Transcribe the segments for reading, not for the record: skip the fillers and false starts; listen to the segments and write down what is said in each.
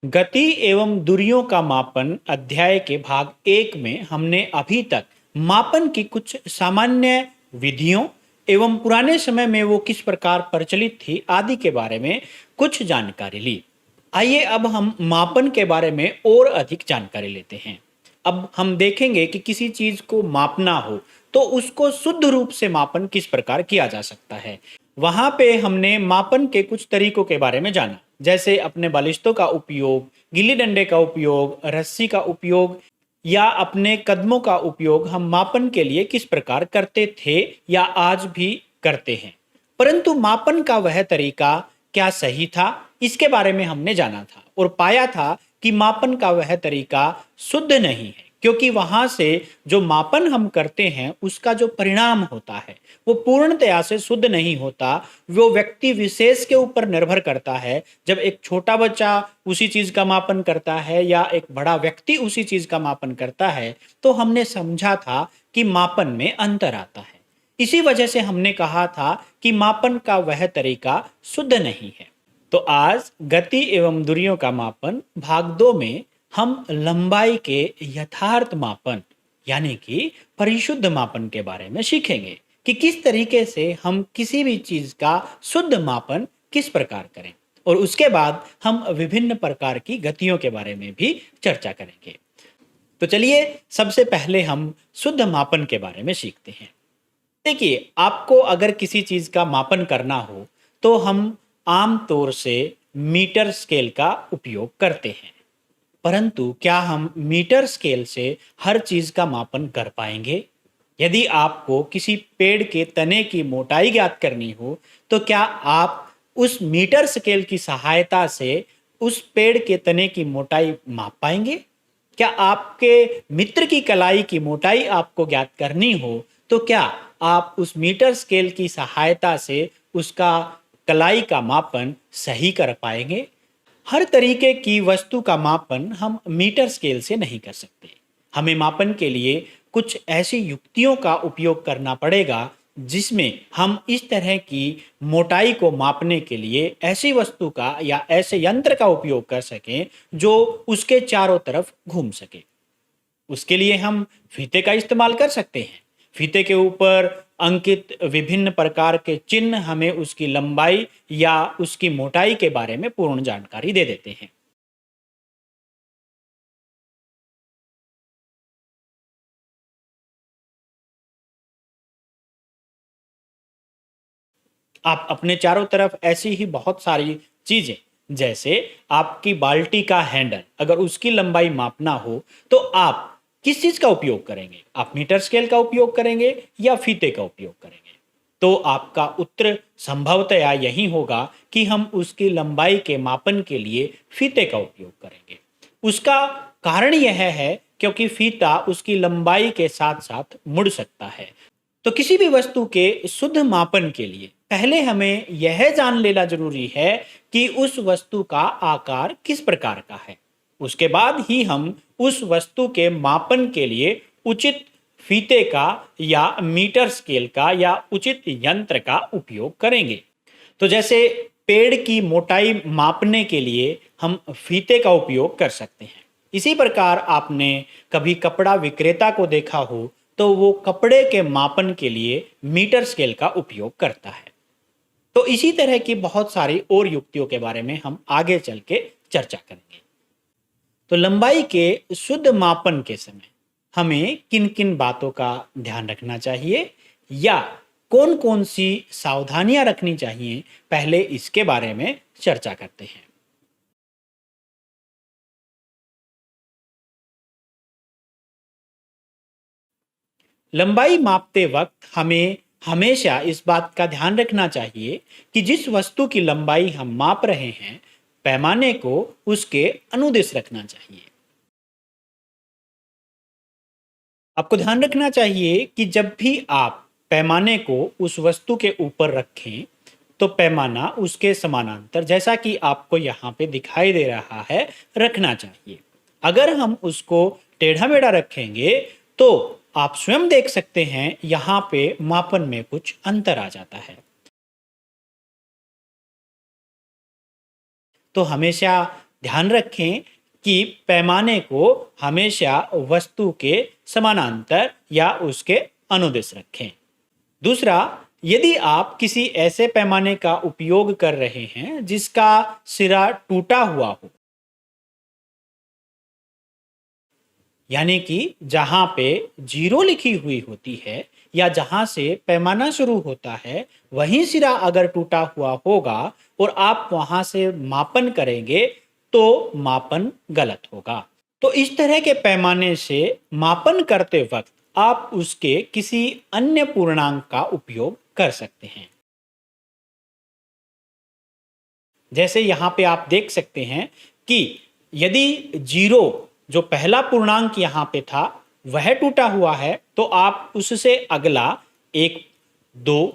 गति एवं दूरियों का मापन अध्याय के भाग 1 में हमने अभी तक मापन की कुछ सामान्य विधियों एवं पुराने समय में वो किस प्रकार प्रचलित थी आदि के बारे में कुछ जानकारी ली। आइए अब हम मापन के बारे में और अधिक जानकारी लेते हैं। अब हम देखेंगे कि किसी चीज को मापना हो तो उसको शुद्ध रूप से मापन किस प्रकार किया जा सकता है। वहां पे हमने मापन के कुछ तरीकों के बारे में जाना, जैसे अपने बलिष्ठों का उपयोग, गिल्ली डंडे का उपयोग, रस्सी का उपयोग या अपने कदमों का उपयोग हम मापन के लिए किस प्रकार करते थे या आज भी करते हैं। परंतु मापन का वह तरीका क्या सही था, इसके बारे में हमने जाना था और पाया था कि मापन का वह तरीका शुद्ध नहीं है, क्योंकि वहां से जो मापन हम करते हैं उसका जो परिणाम होता है वो पूर्णतया से शुद्ध नहीं होता। वो व्यक्ति विशेष के ऊपर निर्भर करता है। जब एक छोटा बच्चा उसी चीज का मापन करता है या एक बड़ा व्यक्ति उसी चीज का मापन करता है तो हमने समझा था कि मापन में अंतर आता है। इसी वजह से हमने कहा था कि मापन का वह तरीका शुद्ध नहीं है। तो आज गति एवं दूरियों का मापन भाग 2 में हम लंबाई के यथार्थ मापन यानी कि परिशुद्ध मापन के बारे में सीखेंगे कि किस तरीके से हम किसी भी चीज का शुद्ध मापन किस प्रकार करें, और उसके बाद हम विभिन्न प्रकार की गतियों के बारे में भी चर्चा करेंगे। तो चलिए सबसे पहले हम शुद्ध मापन के बारे में सीखते हैं। देखिए, आपको अगर किसी चीज का मापन करना हो तो हम आम तौर से मीटर स्केल का उपयोग करते हैं। परंतु क्या हम मीटर स्केल से हर चीज का मापन कर पाएंगे? यदि आपको किसी पेड़ के तने की मोटाई ज्ञात करनी हो तो क्या आप उस मीटर स्केल की सहायता से उस पेड़ के तने की मोटाई माप पाएंगे? क्या आपके मित्र की कलाई की मोटाई आपको ज्ञात करनी हो तो क्या आप उस मीटर स्केल की सहायता से उसका कलाई का मापन सही कर पाएंगे? हर तरीके की वस्तु का मापन हम मीटर स्केल से नहीं कर सकते। हमें मापन के लिए कुछ ऐसी युक्तियों का उपयोग करना पड़ेगा जिसमें हम इस तरह की मोटाई को मापने के लिए ऐसी वस्तु का या ऐसे यंत्र का उपयोग कर सकें जो उसके चारों तरफ घूम सके। उसके लिए हम फीते का इस्तेमाल कर सकते हैं। फीते के ऊपर अंकित विभिन्न प्रकार के चिन्ह हमें उसकी लंबाई या उसकी मोटाई के बारे में पूर्ण जानकारी दे देते हैं। आप अपने चारों तरफ ऐसी ही बहुत सारी चीजें, जैसे आपकी बाल्टी का हैंडल, अगर उसकी लंबाई मापना हो तो आप किस चीज का उपयोग करेंगे? आप मीटर स्केल का उपयोग करेंगे या फीते का उपयोग करेंगे? तो आपका उत्तर संभवतया यही होगा कि हम उसकी लंबाई के मापन के लिए फीते का उपयोग करेंगे। उसका कारण यह है क्योंकि फीता उसकी लंबाई के साथ साथ मुड़ सकता है। तो किसी भी वस्तु के शुद्ध मापन के लिए पहले हमें यह जान लेना जरूरी है कि उस वस्तु का आकार किस प्रकार का है। उसके बाद ही हम उस वस्तु के मापन के लिए उचित फीते का या मीटर स्केल का या उचित यंत्र का उपयोग करेंगे। तो जैसे पेड़ की मोटाई मापने के लिए हम फीते का उपयोग कर सकते हैं। इसी प्रकार आपने कभी कपड़ा विक्रेता को देखा हो तो वो कपड़े के मापन के लिए मीटर स्केल का उपयोग करता है। तो इसी तरह की बहुत सारी और युक्तियों के बारे में हम आगे चल के चर्चा करेंगे। तो लंबाई के शुद्ध मापन के समय हमें किन किन बातों का ध्यान रखना चाहिए या कौन कौन सी सावधानियां रखनी चाहिए, पहले इसके बारे में चर्चा करते हैं। लंबाई मापते वक्त हमें हमेशा इस बात का ध्यान रखना चाहिए कि जिस वस्तु की लंबाई हम माप रहे हैं पैमाने को उसके अनुदिश रखना चाहिए। आपको ध्यान रखना चाहिए कि जब भी आप पैमाने को उस वस्तु के ऊपर रखें तो पैमाना उसके समानांतर, जैसा कि आपको यहाँ पे दिखाई दे रहा है, रखना चाहिए। अगर हम उसको टेढ़ा मेढ़ा रखेंगे तो आप स्वयं देख सकते हैं यहाँ पे मापन में कुछ अंतर आ जाता है। तो हमेशा ध्यान रखें कि पैमाने को हमेशा वस्तु के समानांतर या उसके अनुदिश रखें। दूसरा, यदि आप किसी ऐसे पैमाने का उपयोग कर रहे हैं जिसका सिरा टूटा हुआ हो, यानी कि जहां पे जीरो लिखी हुई होती है या जहां से पैमाना शुरू होता है वहीं सिरा अगर टूटा हुआ होगा और आप वहां से मापन करेंगे तो मापन गलत होगा। तो इस तरह के पैमाने से मापन करते वक्त आप उसके किसी अन्य पूर्णांक का उपयोग कर सकते हैं। जैसे यहाँ पे आप देख सकते हैं कि यदि जीरो जो पहला पूर्णांक यहाँ पे था वह टूटा हुआ है तो आप उससे अगला एक, दो,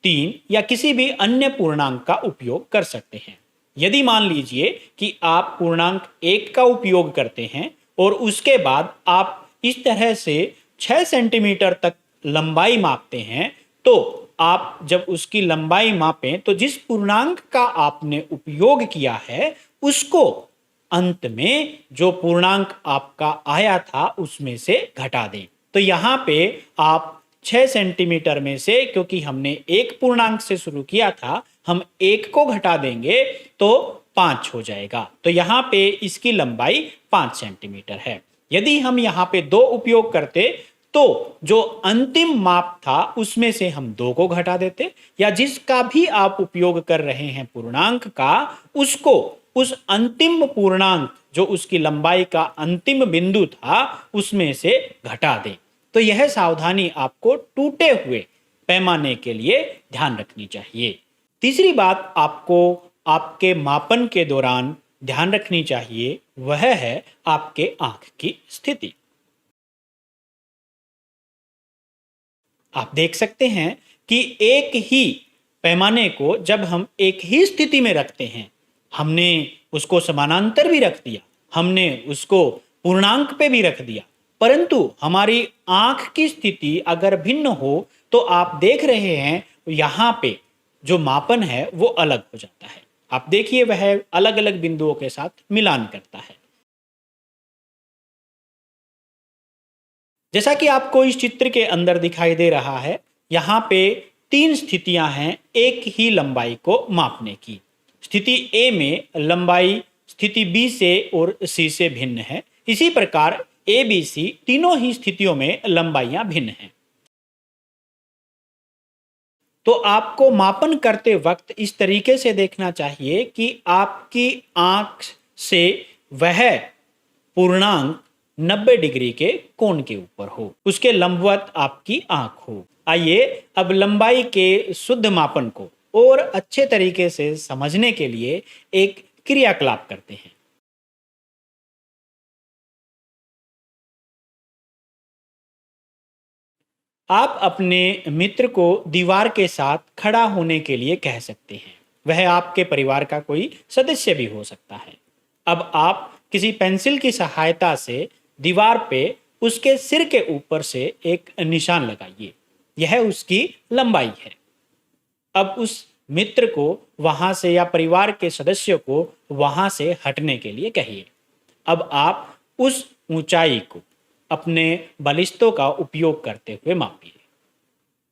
तीन या किसी भी अन्य पूर्णांक का उपयोग कर सकते हैं। यदि मान लीजिए कि आप पूर्णांक एक का उपयोग करते हैं और उसके बाद आप इस तरह से 6 सेंटीमीटर तक लंबाई मापते हैं, तो आप जब उसकी लंबाई मापें तो जिस पूर्णांक का आपने उपयोग किया है उसको अंत में जो पूर्णांक आपका आया था उसमें से घटा दें। तो यहाँ पे आप 6 सेंटीमीटर में से, क्योंकि हमने एक पूर्णांक से शुरू किया था, हम एक को घटा देंगे तो 5 हो जाएगा। तो यहाँ पे इसकी लंबाई 5 सेंटीमीटर है। यदि हम यहाँ पे 2 उपयोग करते तो जो अंतिम माप था उसमें से हम 2 को घटा देते, या जिसका भी आप उपयोग कर रहे हैं पूर्णांक का, उसको उस अंतिम पूर्णांक जो उसकी लंबाई का अंतिम बिंदु था उसमें से घटा दें। तो यह सावधानी आपको टूटे हुए पैमाने के लिए ध्यान रखनी चाहिए। तीसरी बात आपको आपके मापन के दौरान ध्यान रखनी चाहिए वह है आपके आंख की स्थिति। आप देख सकते हैं कि एक ही पैमाने को जब हम एक ही स्थिति में रखते हैं, हमने उसको समानांतर भी रख दिया, हमने उसको पूर्णांक पे भी रख दिया, परंतु हमारी आंख की स्थिति अगर भिन्न हो तो आप देख रहे हैं यहाँ पे जो मापन है वो अलग हो जाता है। आप देखिए वह अलग अलग बिंदुओं के साथ मिलान करता है। जैसा कि आपको इस चित्र के अंदर दिखाई दे रहा है, यहाँ पे 3 स्थितियां हैं एक ही लंबाई को मापने की। स्थिति ए में लंबाई स्थिति बी से और सी से भिन्न है। इसी प्रकार ए, बी, सी तीनों ही स्थितियों में लंबाइयां भिन्न हैं। तो आपको मापन करते वक्त इस तरीके से देखना चाहिए कि आपकी आंख से वह पूर्णांक 90 डिग्री के कोण के ऊपर हो, उसके लंबवत आपकी आंख हो। आइए अब लंबाई के शुद्ध मापन को और अच्छे तरीके से समझने के लिए एक क्रियाकलाप करते हैं। आप अपने मित्र को दीवार के साथ खड़ा होने के लिए कह सकते हैं। वह आपके परिवार का कोई सदस्य भी हो सकता है। अब आप किसी पेंसिल की सहायता से दीवार पे उसके सिर के ऊपर से एक निशान लगाइए। यह उसकी लंबाई है। अब उस मित्र को वहां से या परिवार के सदस्य को वहां से हटने के लिए कहिए। अब आप उस ऊंचाई को अपने बलिष्ठों का उपयोग करते हुए मापिए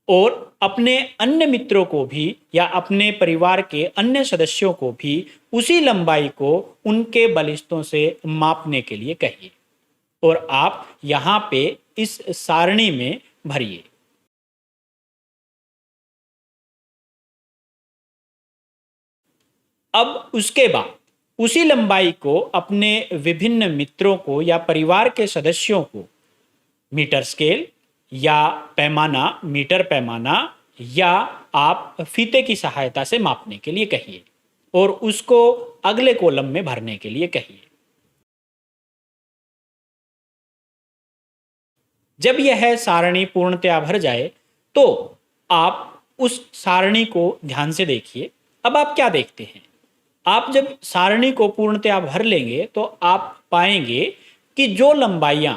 और अपने अन्य मित्रों को भी या अपने परिवार के अन्य सदस्यों को भी उसी लंबाई को उनके बलिष्ठों से मापने के लिए कहिए और आप यहाँ पे इस सारणी में भरिए। अब उसके बाद उसी लंबाई को अपने विभिन्न मित्रों को या परिवार के सदस्यों को मीटर स्केल या पैमाना, मीटर पैमाना या आप फीते की सहायता से मापने के लिए कहिए और उसको अगले कॉलम में भरने के लिए कहिए। जब यह सारणी पूर्णतया भर जाए तो आप उस सारणी को ध्यान से देखिए। अब आप क्या देखते हैं? आप जब सारणी को पूर्णतया भर लेंगे तो आप पाएंगे कि जो लंबाइयां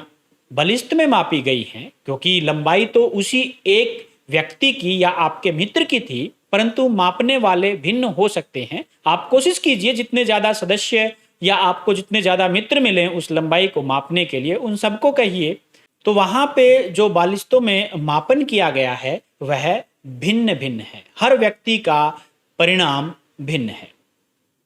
बलिष्ठ में मापी गई हैं, क्योंकि लंबाई तो उसी एक व्यक्ति की या आपके मित्र की थी, परंतु मापने वाले भिन्न हो सकते हैं। आप कोशिश कीजिए जितने ज़्यादा सदस्य या आपको जितने ज़्यादा मित्र मिले उस लंबाई को मापने के लिए उन सबको कहिए। तो वहाँ पे जो बालिस्तों में मापन किया गया है वह भिन्न भिन्न है, हर व्यक्ति का परिणाम भिन्न है।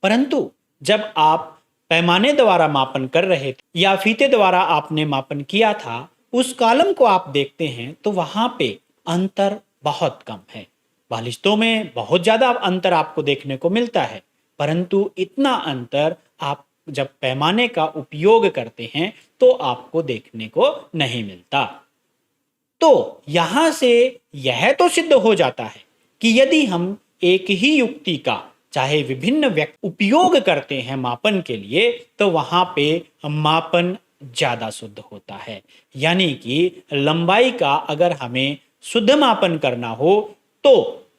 परंतु जब आप पैमाने द्वारा मापन कर रहे थे या फीते द्वारा आपने मापन किया था, उस कॉलम को आप देखते हैं तो वहाँ पे अंतर बहुत कम है। बालिश्तों में बहुत ज़्यादा अंतर आपको देखने को मिलता है, परंतु इतना अंतर आप जब पैमाने का उपयोग करते हैं तो आपको देखने को नहीं मिलता। तो यहां से यह तो सिद्ध हो जाता है कि यदि हम एक ही युक्ति का चाहे विभिन्न व्यक्ति उपयोग करते हैं मापन के लिए, तो वहां पे मापन ज्यादा शुद्ध होता है। यानी कि लंबाई का अगर हमें शुद्ध मापन करना हो तो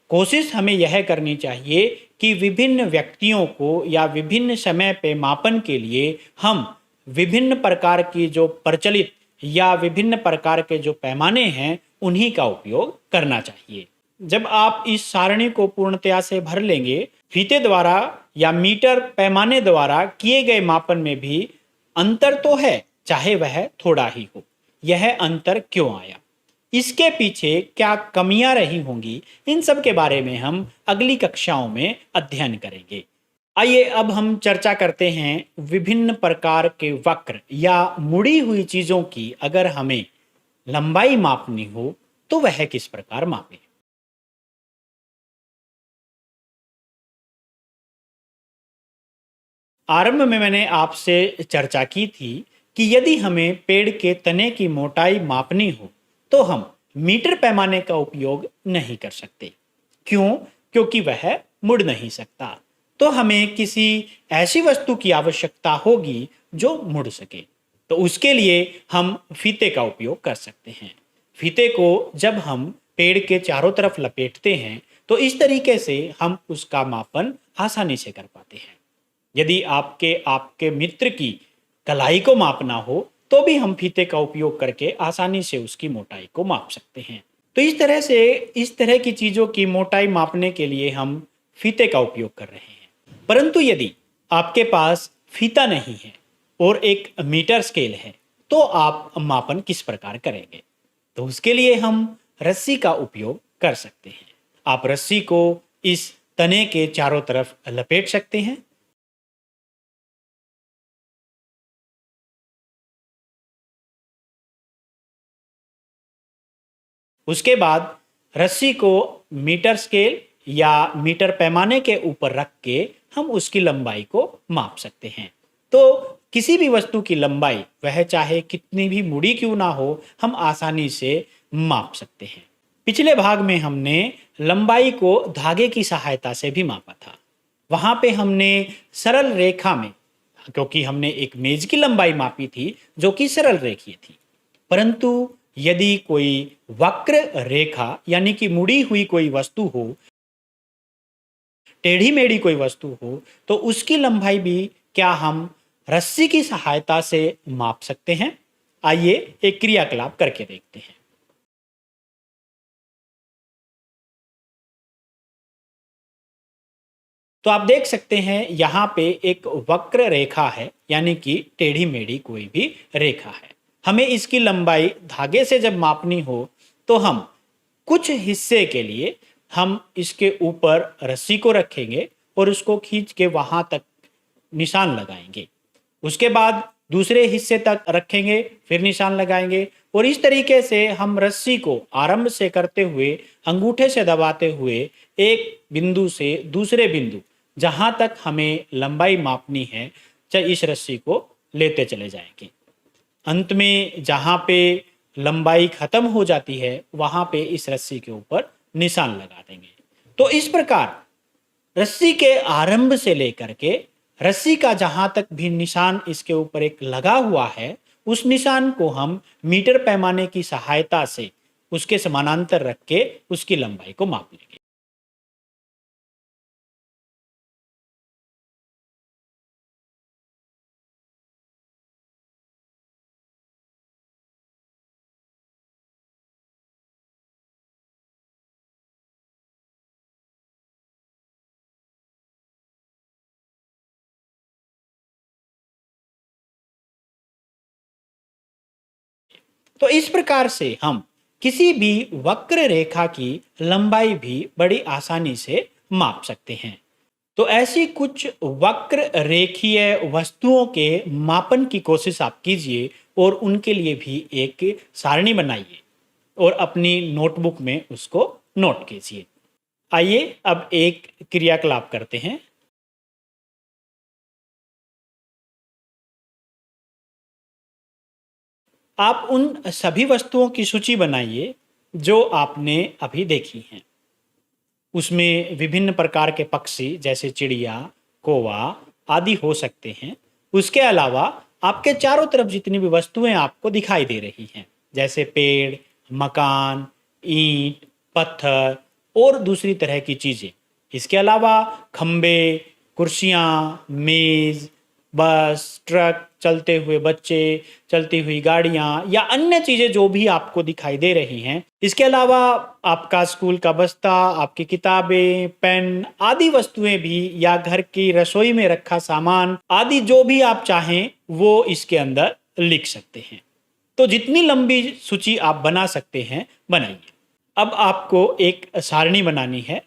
कोशिश हमें यह करनी चाहिए कि विभिन्न व्यक्तियों को या विभिन्न समय पे मापन के लिए हम विभिन्न प्रकार की जो प्रचलित या विभिन्न प्रकार के जो पैमाने हैं उन्हीं का उपयोग करना चाहिए। जब आप इस सारणी को पूर्णतया से भर लेंगे, फीते द्वारा या मीटर पैमाने द्वारा किए गए मापन में भी अंतर तो है, चाहे वह थोड़ा ही हो। यह अंतर क्यों आया, इसके पीछे क्या कमियां रही होंगी, इन सब के बारे में हम अगली कक्षाओं में अध्ययन करेंगे। आइए अब हम चर्चा करते हैं विभिन्न प्रकार के वक्र या मुड़ी हुई चीजों की अगर हमें लंबाई मापनी हो तो वह किस प्रकार मापें। आरंभ में मैंने आपसे चर्चा की थी कि यदि हमें पेड़ के तने की मोटाई मापनी हो तो हम मीटर पैमाने का उपयोग नहीं कर सकते। क्यों? क्योंकि वह मुड़ नहीं सकता। तो हमें किसी ऐसी वस्तु की आवश्यकता होगी जो मुड़ सके। तो उसके लिए हम फीते का उपयोग कर सकते हैं। फीते को जब हम पेड़ के चारों तरफ लपेटते हैं तो इस तरीके से हम उसका मापन आसानी से कर पाते हैं। यदि आपके आपके मित्र की कलाई को मापना हो तो भी हम फीते का उपयोग करके आसानी से उसकी मोटाई को माप सकते हैं। तो इस तरह से इस तरह की चीज़ों की मोटाई मापने के लिए हम फीते का उपयोग कर रहे हैं। परंतु यदि आपके पास फीता नहीं है और एक मीटर स्केल है तो आप मापन किस प्रकार करेंगे? तो उसके लिए हम रस्सी का उपयोग कर सकते हैं। आप रस्सी को इस तने के चारों तरफ लपेट सकते हैं। उसके बाद रस्सी को मीटर स्केल या मीटर पैमाने के ऊपर रख के हम उसकी लंबाई को माप सकते हैं। तो किसी भी वस्तु की लंबाई वह चाहे कितनी भी मुड़ी क्यों ना हो, हम आसानी से माप सकते हैं। पिछले भाग में हमने लंबाई को धागे की सहायता से भी मापा था। वहां पे हमने सरल रेखा में, क्योंकि हमने एक मेज की लंबाई मापी थी जो कि सरल रेखीय थी। परंतु यदि कोई वक्र रेखा यानी कि मुड़ी हुई कोई वस्तु हो, टेढ़ी मेढ़ी कोई वस्तु हो, तो उसकी लंबाई भी क्या हम रस्सी की सहायता से माप सकते हैं? आइए एक क्रियाकलाप करके देखते हैं। तो आप देख सकते हैं यहाँ पे एक वक्र रेखा है, यानी कि टेढ़ी मेढ़ी कोई भी रेखा है। हमें इसकी लंबाई धागे से जब मापनी हो तो हम कुछ हिस्से के लिए हम इसके ऊपर रस्सी को रखेंगे और उसको खींच के वहां तक निशान लगाएंगे। उसके बाद दूसरे हिस्से तक रखेंगे, फिर निशान लगाएंगे और इस तरीके से हम रस्सी को आरंभ से करते हुए अंगूठे से दबाते हुए एक बिंदु से दूसरे बिंदु जहां तक हमें लंबाई मापनी है, चाहे इस रस्सी को लेते चले जाएंगे। अंत में जहाँ पे लंबाई खत्म हो जाती है वहां पे इस रस्सी के ऊपर निशान लगा देंगे। तो इस प्रकार रस्सी के आरंभ से लेकर के रस्सी का जहां तक भी निशान इसके ऊपर एक लगा हुआ है, उस निशान को हम मीटर पैमाने की सहायता से उसके समानांतर रख के उसकी लंबाई को माप लेंगे। तो इस प्रकार से हम किसी भी वक्र रेखा की लंबाई भी बड़ी आसानी से माप सकते हैं। तो ऐसी कुछ वक्र रेखीय वस्तुओं के मापन की कोशिश आप कीजिए और उनके लिए भी एक सारणी बनाइए और अपनी नोटबुक में उसको नोट कीजिए। आइए अब एक क्रियाकलाप करते हैं। आप उन सभी वस्तुओं की सूची बनाइए जो आपने अभी देखी हैं। उसमें विभिन्न प्रकार के पक्षी जैसे चिड़िया, कौवा आदि हो सकते हैं। उसके अलावा आपके चारों तरफ जितनी भी वस्तुएं आपको दिखाई दे रही हैं, जैसे पेड़, मकान, ईंट, पत्थर और दूसरी तरह की चीज़ें। इसके अलावा खंबे, कुर्सियाँ, मेज़, बस, ट्रक, चलते हुए बच्चे, चलती हुई गाड़ियाँ या अन्य चीज़ें जो भी आपको दिखाई दे रही हैं। इसके अलावा आपका स्कूल का बस्ता, आपकी किताबें, पेन आदि वस्तुएं भी या घर की रसोई में रखा सामान आदि जो भी आप चाहें वो इसके अंदर लिख सकते हैं। तो जितनी लंबी सूची आप बना सकते हैं बनाइए। अब आपको एक सारणी बनानी है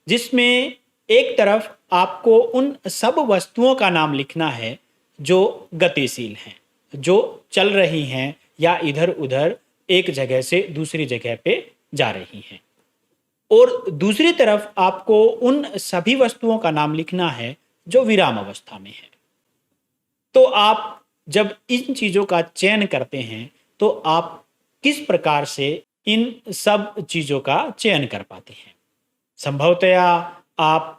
जिसमें एक तरफ आपको उन सब वस्तुओं का नाम लिखना है जो गतिशील हैं, जो चल रही हैं या इधर उधर एक जगह से दूसरी जगह पे जा रही हैं। और दूसरी तरफ आपको उन सभी वस्तुओं का नाम लिखना है जो विराम अवस्था में है। तो आप जब इन चीज़ों का चयन करते हैं तो आप किस प्रकार से इन सब चीज़ों का चयन कर पाते हैं? संभवतया आप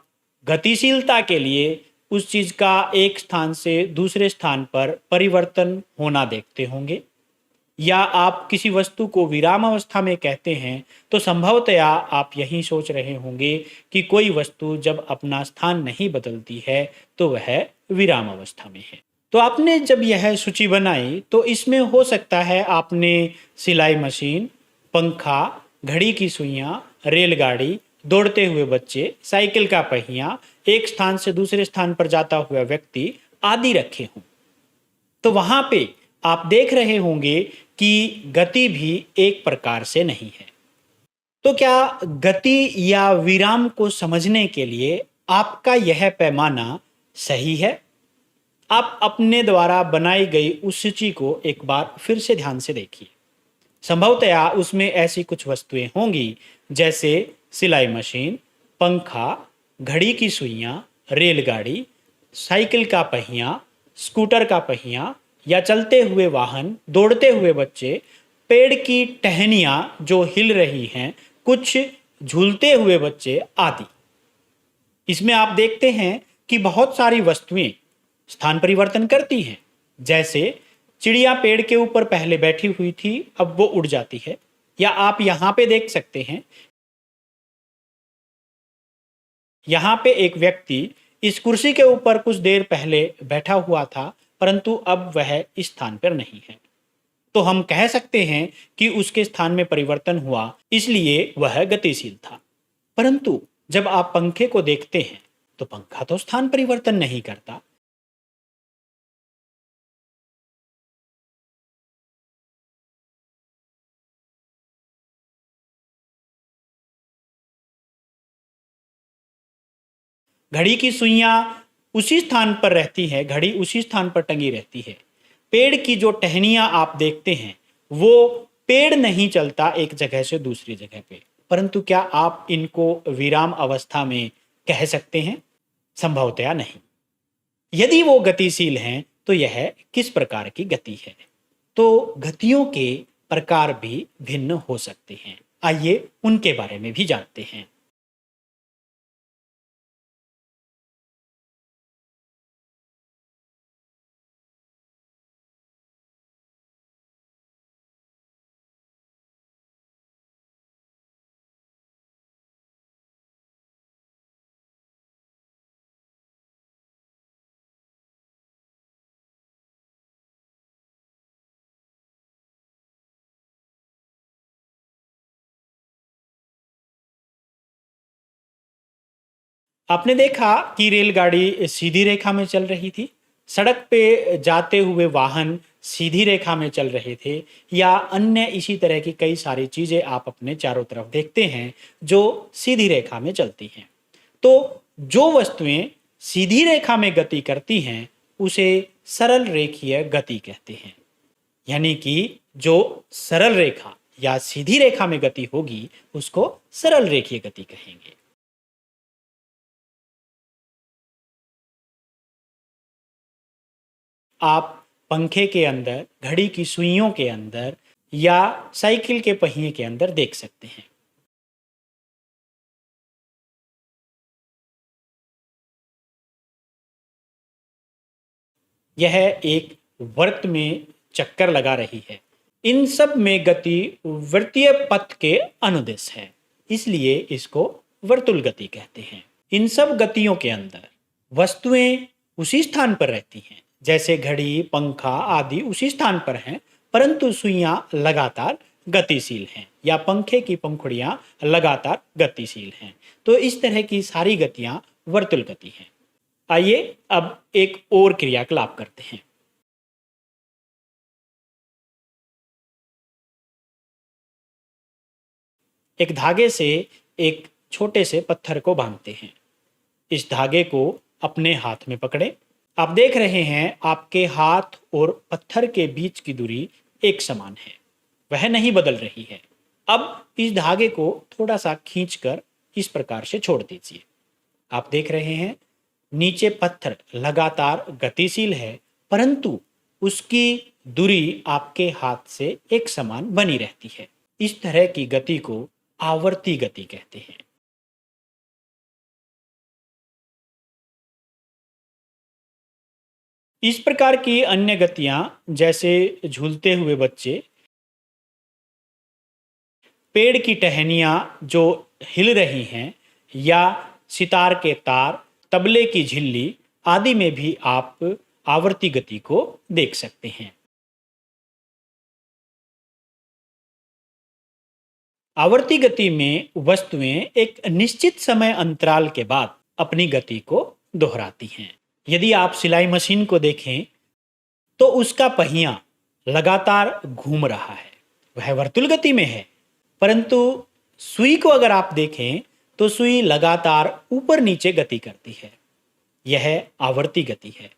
गतिशीलता के लिए उस चीज़ का एक स्थान से दूसरे स्थान पर परिवर्तन होना देखते होंगे, या आप किसी वस्तु को विराम अवस्था में कहते हैं तो संभवतया आप यही सोच रहे होंगे कि कोई वस्तु जब अपना स्थान नहीं बदलती है तो वह विराम अवस्था में है। तो आपने जब यह सूची बनाई तो इसमें हो सकता है आपने सिलाई मशीन, पंखा, घड़ी की सुइयां, रेलगाड़ी, दौड़ते हुए बच्चे, साइकिल का पहिया, एक स्थान से दूसरे स्थान पर जाता हुआ व्यक्ति आदि रखे हों। तो वहां पे आप देख रहे होंगे कि गति भी एक प्रकार से नहीं है। तो क्या गति या विराम को समझने के लिए आपका यह पैमाना सही है? आप अपने द्वारा बनाई गई उस सूची को एक बार फिर से ध्यान से देखिए। संभवतया उसमें ऐसी कुछ वस्तुएं होंगी जैसे सिलाई मशीन, पंखा, घड़ी की सुइयां, रेलगाड़ी, साइकिल का पहिया, स्कूटर का पहिया या चलते हुए वाहन, दौड़ते हुए बच्चे, पेड़ की टहनियाँ जो हिल रही हैं, कुछ झूलते हुए बच्चे आदि। इसमें आप देखते हैं कि बहुत सारी वस्तुएं स्थान परिवर्तन करती हैं। जैसे चिड़िया पेड़ के ऊपर पहले बैठी हुई थी, अब वो उड़ जाती है। या आप यहाँ पे देख सकते हैं, यहाँ पे एक व्यक्ति इस कुर्सी के ऊपर कुछ देर पहले बैठा हुआ था, परंतु अब वह इस स्थान पर नहीं है। तो हम कह सकते हैं कि उसके स्थान में परिवर्तन हुआ, इसलिए वह गतिशील था। परंतु जब आप पंखे को देखते हैं तो पंखा तो स्थान परिवर्तन नहीं करता। घड़ी की सुइयां उसी स्थान पर रहती है, घड़ी उसी स्थान पर टंगी रहती है। पेड़ की जो टहनियां आप देखते हैं वो पेड़ नहीं चलता एक जगह से दूसरी जगह पे। परंतु क्या आप इनको विराम अवस्था में कह सकते हैं? संभवतया नहीं। यदि वो गतिशील हैं तो यह किस प्रकार की गति है? तो गतियों के प्रकार भी भिन्न हो सकते हैं। आइए उनके बारे में भी जानते हैं। आपने देखा कि रेलगाड़ी सीधी रेखा में चल रही थी। सड़क पे जाते हुए वाहन सीधी रेखा में चल रहे थे, या अन्य इसी तरह की कई सारी चीज़ें आप अपने चारों तरफ देखते हैं जो सीधी रेखा में चलती हैं। तो जो वस्तुएं सीधी रेखा में गति करती हैं उसे सरल रेखीय गति कहते हैं। यानी कि जो सरल रेखा या सीधी रेखा में गति होगी उसको सरल रेखीय गति कहेंगे। आप पंखे के अंदर, घड़ी की सुइयों के अंदर या साइकिल के पहिए के अंदर देख सकते हैं। यह एक वृत्त में चक्कर लगा रही है। इन सब में गति वृत्तीय पथ के अनुदिश है, इसलिए इसको वर्तुल गति कहते हैं। इन सब गतियों के अंदर वस्तुएं उसी स्थान पर रहती हैं, जैसे घड़ी, पंखा आदि उसी स्थान पर हैं, परंतु सुइयां लगातार गतिशील हैं या पंखे की पंखुड़ियां लगातार गतिशील हैं। तो इस तरह की सारी गतियां वर्तुल गति हैं। आइए अब एक और क्रियाकलाप करते हैं। एक धागे से एक छोटे से पत्थर को बांधते हैं। इस धागे को अपने हाथ में पकड़े। आप देख रहे हैं आपके हाथ और पत्थर के बीच की दूरी एक समान है, वह नहीं बदल रही है। अब इस धागे को थोड़ा सा खींचकर इस प्रकार से छोड़ दीजिए। आप देख रहे हैं नीचे पत्थर लगातार गतिशील है, परंतु उसकी दूरी आपके हाथ से एक समान बनी रहती है। इस तरह की गति को आवर्ती गति कहते हैं। इस प्रकार की अन्य गतियां जैसे झूलते हुए बच्चे, पेड़ की टहनियां जो हिल रही हैं, या सितार के तार, तबले की झिल्ली आदि में भी आप आवर्ती गति को देख सकते हैं। आवर्ती गति में वस्तुएं एक निश्चित समय अंतराल के बाद अपनी गति को दोहराती हैं। यदि आप सिलाई मशीन को देखें तो उसका पहिया लगातार घूम रहा है, वह वर्तुल गति में है। परंतु सुई को अगर आप देखें तो सुई लगातार ऊपर नीचे गति करती है, यह आवर्ती गति है।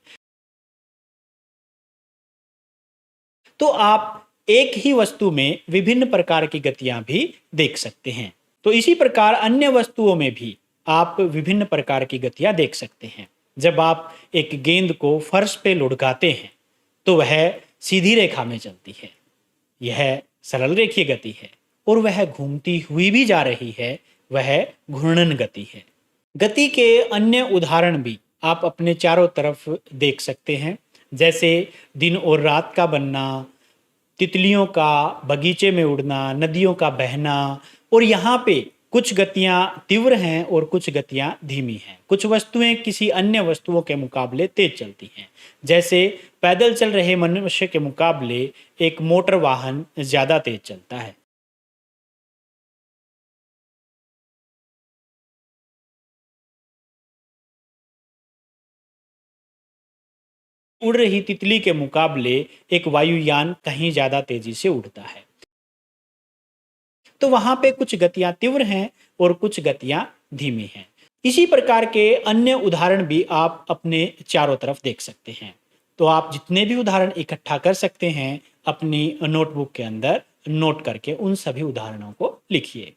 तो आप एक ही वस्तु में विभिन्न प्रकार की गतियां भी देख सकते हैं। तो इसी प्रकार अन्य वस्तुओं में भी आप विभिन्न प्रकार की गतियां देख सकते हैं। जब आप एक गेंद को फर्श पे लुढ़काते हैं तो वह सीधी रेखा में चलती है, यह सरल रेखीय गति है। और वह घूमती हुई भी जा रही है, वह घूर्णन गति है। गति के अन्य उदाहरण भी आप अपने चारों तरफ देख सकते हैं, जैसे दिन और रात का बनना, तितलियों का बगीचे में उड़ना, नदियों का बहना। और यहाँ पे कुछ गतियाँ तीव्र हैं और कुछ गतियाँ धीमी हैं। कुछ वस्तुएं किसी अन्य वस्तुओं के मुकाबले तेज चलती हैं, जैसे पैदल चल रहे मनुष्य के मुकाबले एक मोटर वाहन ज़्यादा तेज चलता है। उड़ रही तितली के मुकाबले एक वायुयान कहीं ज़्यादा तेजी से उड़ता है। तो वहाँ पे कुछ गतियाँ तीव्र हैं और कुछ गतियाँ धीमी हैं। इसी प्रकार के अन्य उदाहरण भी आप अपने चारों तरफ देख सकते हैं। तो आप जितने भी उदाहरण इकट्ठा कर सकते हैं अपनी नोटबुक के अंदर नोट करके उन सभी उदाहरणों को लिखिए।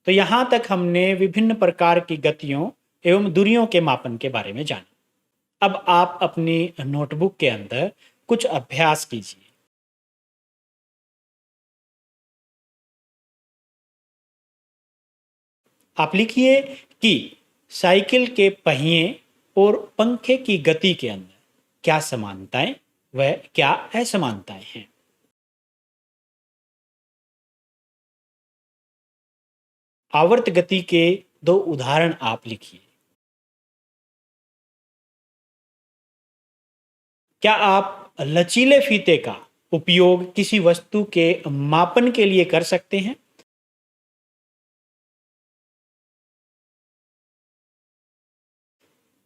तो यहाँ तक हमने विभिन्न प्रकार की गतियों एवं दूरियों के मापन के बारे में जाना। अब आप अपनी नोटबुक के अंदर कुछ अभ्यास कीजिए। आप लिखिए कि साइकिल के पहिए और पंखे की गति के अंदर क्या समानताएं व क्या असमानताएं हैं। आवर्त गति के दो उदाहरण आप लिखिए। क्या आप लचीले फीते का उपयोग किसी वस्तु के मापन के लिए कर सकते हैं?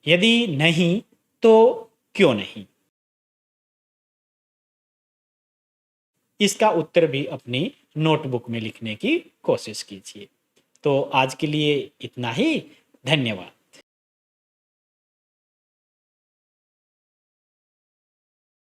यदि नहीं तो क्यों नहीं? इसका उत्तर भी अपनी नोटबुक में लिखने की कोशिश कीजिए। तो आज के लिए इतना ही। धन्यवाद।